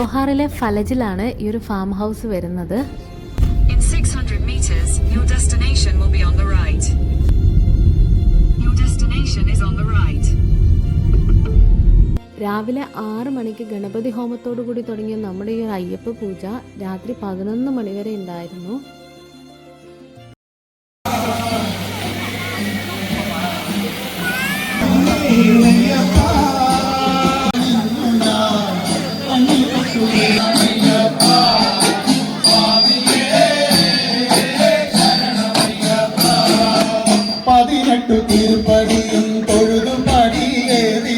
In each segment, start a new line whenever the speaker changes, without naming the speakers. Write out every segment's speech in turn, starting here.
ജോഹാറിലെ ഫലജിലാണ് ഈ ഒരു farm house വരുന്നത്.
In 600 meters, your destination will be on the right. Your destination is on the right.
രാവിലെ 6 മണിക്ക് ഗണപതി ഹോമത്തോടു കൂടി തുടങ്ങിയ നമ്മുടെ ഈ ഒരു അയ്യപ്പ പൂജ രാത്രി 11 മണി വരെ ഉണ്ടായിരുന്നു.
തിരുപ്പടിയും തൊഴുതു പടിയേറി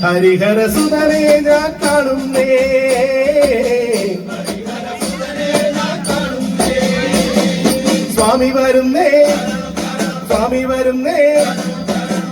ഹരിഹര സുതനേ ഞാൻ കാണുന്നേ, സ്വാമി വരുന്നേ, സ്വാമി വരുന്നേ,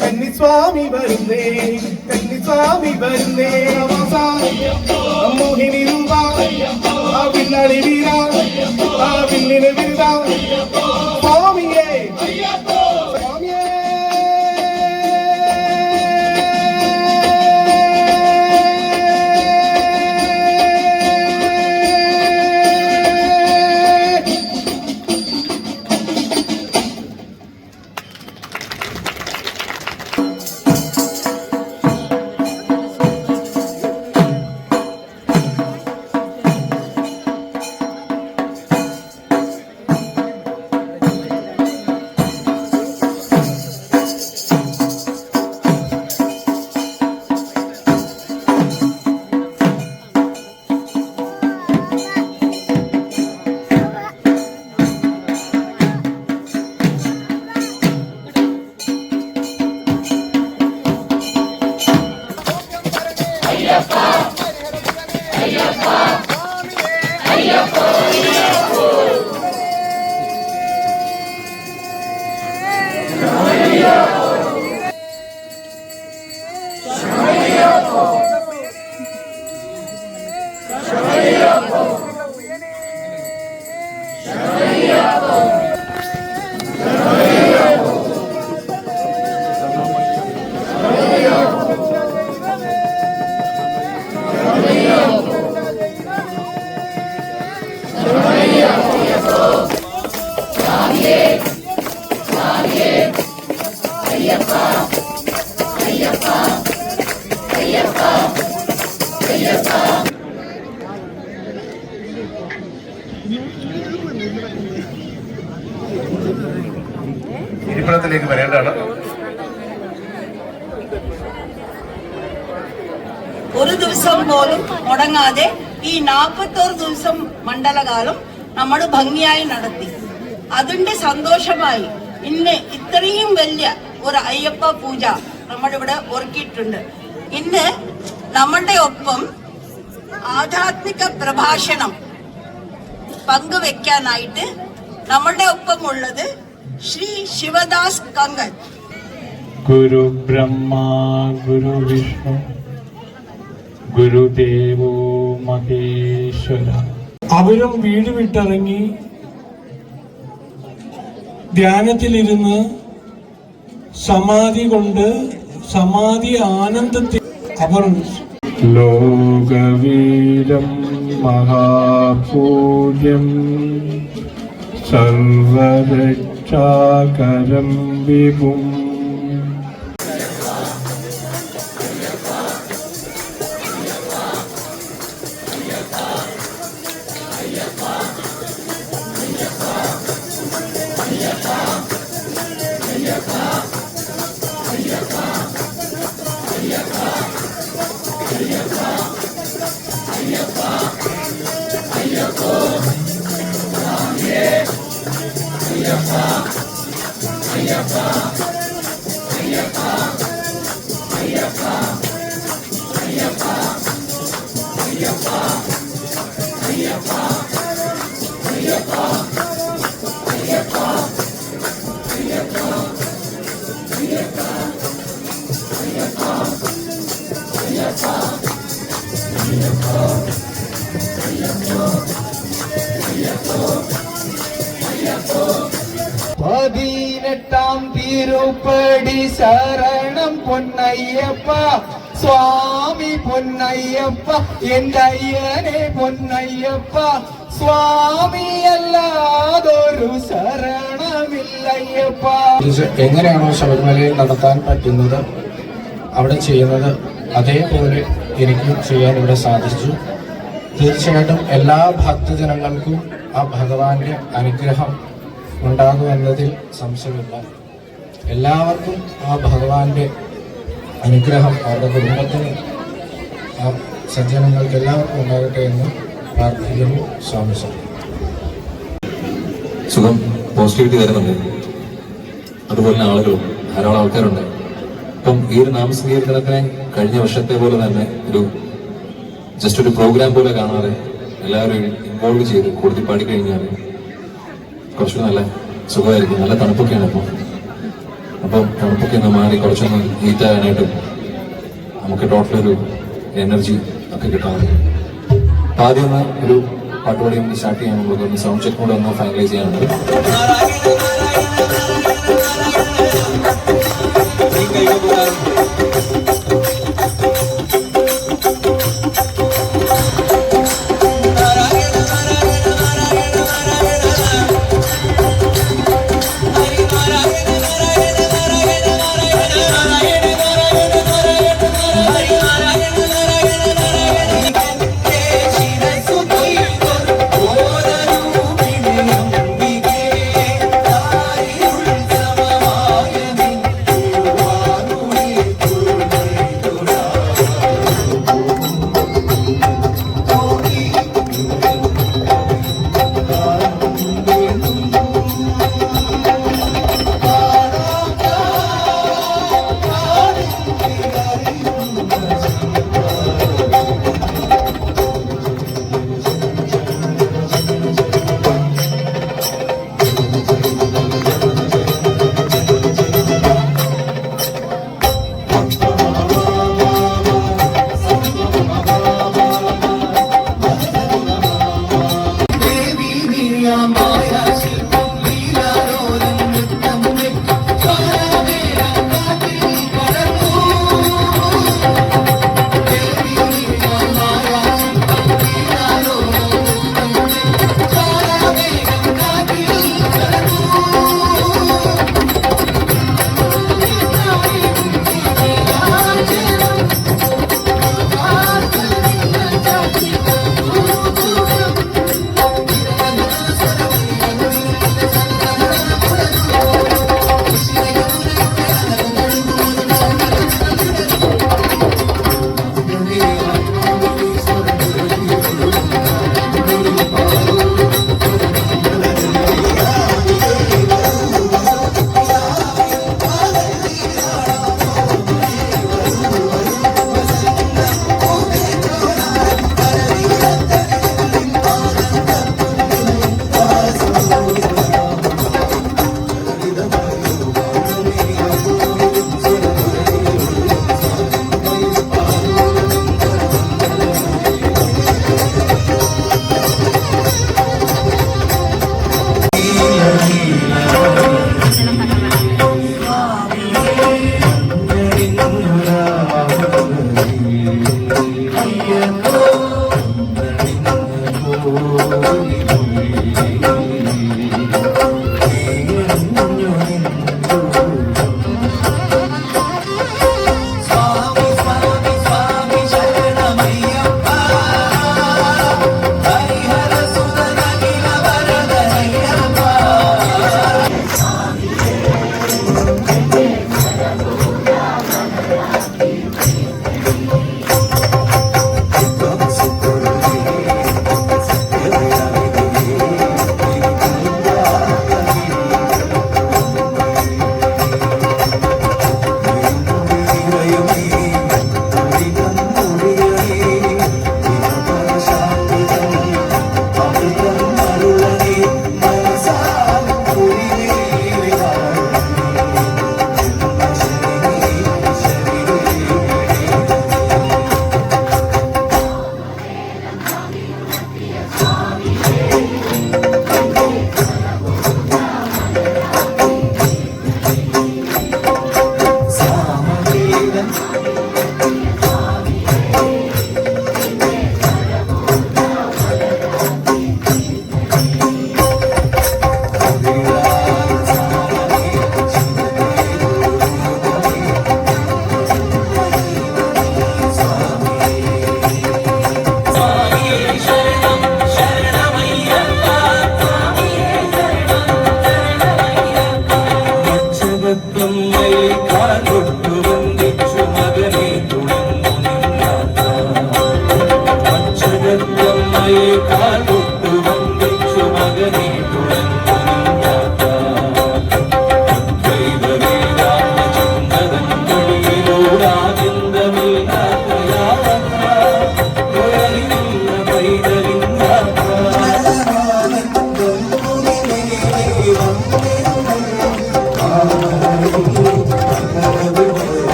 കന്നിസ്വാമി വരുന്നേ, കന്നിസ്വാമി വരുന്നേ. മോഹിനി രൂപ ആ പിള്ളാടി വീര ആ പിന്നിന് വിരുദ സ്വാമിയേ സ്വാമിയേ. ഇരിപ്പിടത്തിലേക്ക് വരേണ്ടതാണ്.
ഒരു ദിവസം പോലും മുടങ്ങാതെ ഈ 41 ദിവസം മണ്ഡലകാലം നമ്മൾ ഭംഗിയായി നടത്തി. അതിന്റെ സന്തോഷമായി ഇന്ന് ഇത്രയും വലിയ ഒരു അയ്യപ്പ പൂജ നമ്മളിവിടെ ഒരുക്കിയിട്ടുണ്ട്. ഇന്ന് നമ്മുടെ ഒപ്പം ആധ്യാത്മിക പ്രഭാഷണം പങ്കുവെക്കാനായിട്ട് നമ്മളുടെ ഒപ്പം ഉള്ളത് ശ്രീ ശിവദാസ് കങ്കൽ.
ഗുരു ബ്രഹ്മ ഗുരു വിഷ്ണു ഗുരുദേവോ മഹേശ്വര. അവരും വീട് വിട്ടിറങ്ങി ധ്യാനത്തിലിരുന്ന് സമാധി കൊണ്ട് സമാധി ആനന്ദത്തിൽ അവർ ലോകവീരം മഹാപൂജ്യം സർവരക്ഷാധികാരി
രക്ഷാകരം വിഭും.
പതിനെട്ടാം തിരുപ്പടി ശരണം പൊന്നയ്യപ്പ സ്വാമി പൊന്നയ്യപ്പ എന്റെ അയ്യനെ പൊന്നയ്യപ്പ സ്വാമി അല്ലാതൊരു ശരണമില്ലയ്യപ്പ.
എങ്ങനെയാണോ ശബരിമലയിൽ നടത്താൻ പറ്റുന്നത് അവിടെ ചെയ്യുന്നത് അതേപോലെ എനിക്കും ചെയ്യാൻ ഇവിടെ സാധിച്ചു. തീർച്ചയായിട്ടും എല്ലാ ഭക്തജനങ്ങൾക്കും ആ ഭഗവാന്റെ അനുഗ്രഹം ഉണ്ടാകുമെന്നതിൽ സംശയമില്ല. എല്ലാവർക്കും ആ ഭഗവാന്റെ അനുഗ്രഹം അവരുടെ കുടുംബത്തിന് ആ സജ്ജനങ്ങൾക്ക് എല്ലാവർക്കും ഉണ്ടാകട്ടെ എന്ന് പ്രാർത്ഥിക്കുന്നു. സ്വാമി
സുഖം. പോസിറ്റിവിറ്റി വരുന്നുണ്ട്. അതുപോലെ തന്നെ ആളുകളും ധാരാളം ആൾക്കാരുണ്ട്. അപ്പം ഈ ഒരു നാമസ്വീകരണത്തിനെ കഴിഞ്ഞ വർഷത്തെ പോലെ തന്നെ ജസ്റ്റ് ഒരു പ്രോഗ്രാം പോലെ കാണാതെ എല്ലാവരും ഇൻവോൾവ് ചെയ്ത് കൂടുതൽ പാടി കഴിഞ്ഞാൽ കുറച്ചുകൂടെ നല്ല സുഖമായിരിക്കും. നല്ല തണുപ്പൊക്കെയാണ് ഇപ്പോൾ. അപ്പം തണുപ്പൊക്കെ ഒന്ന് മാറി കുറച്ചൊന്ന് ഹീറ്റാകാനായിട്ടും നമുക്ക് ടോട്ടലൊരു എനർജി ഒക്കെ കിട്ടാൻ മതി. അപ്പം ആദ്യം ഒന്ന് ഒരു പാട്ടുപാടി ഒന്ന് സ്റ്റാർട്ട് ചെയ്യാൻ നമുക്ക് സൗണ്ട് ചെക്ക് കൂടെ ഒന്ന് ഫൈനലൈസ് ചെയ്യാനുണ്ട്.
ശിരസുതൈ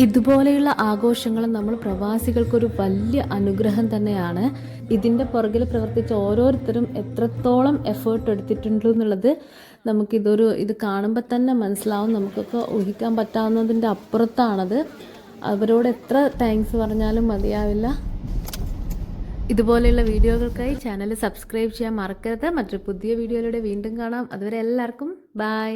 ഇതുപോലെയുള്ള ആഘോഷങ്ങൾ നമ്മൾ പ്രവാസികൾക്കൊരു വലിയ അനുഗ്രഹം തന്നെയാണ്. ഇതിൻ്റെ പുറകിൽ പ്രവർത്തിച്ച ഓരോരുത്തരും എത്രത്തോളം എഫേർട്ട് എടുത്തിട്ടുണ്ട് എന്നുള്ളത് ഇത് കാണുമ്പോൾ തന്നെ മനസ്സിലാവും. നമുക്കൊക്കെ ഊഹിക്കാൻ പറ്റാവുന്നതിൻ്റെ അപ്പുറത്താണത്. അവരോട് എത്ര താങ്ക്സ് പറഞ്ഞാലും മതിയാവില്ല. ഇതുപോലെയുള്ള വീഡിയോകൾക്കായി ചാനൽ സബ്സ്ക്രൈബ് ചെയ്യാൻ മറക്കരുത്. മറ്റൊരു പുതിയ വീഡിയോയിലൂടെ വീണ്ടും കാണാം. അതുവരെ എല്ലാവർക്കും ബൈ.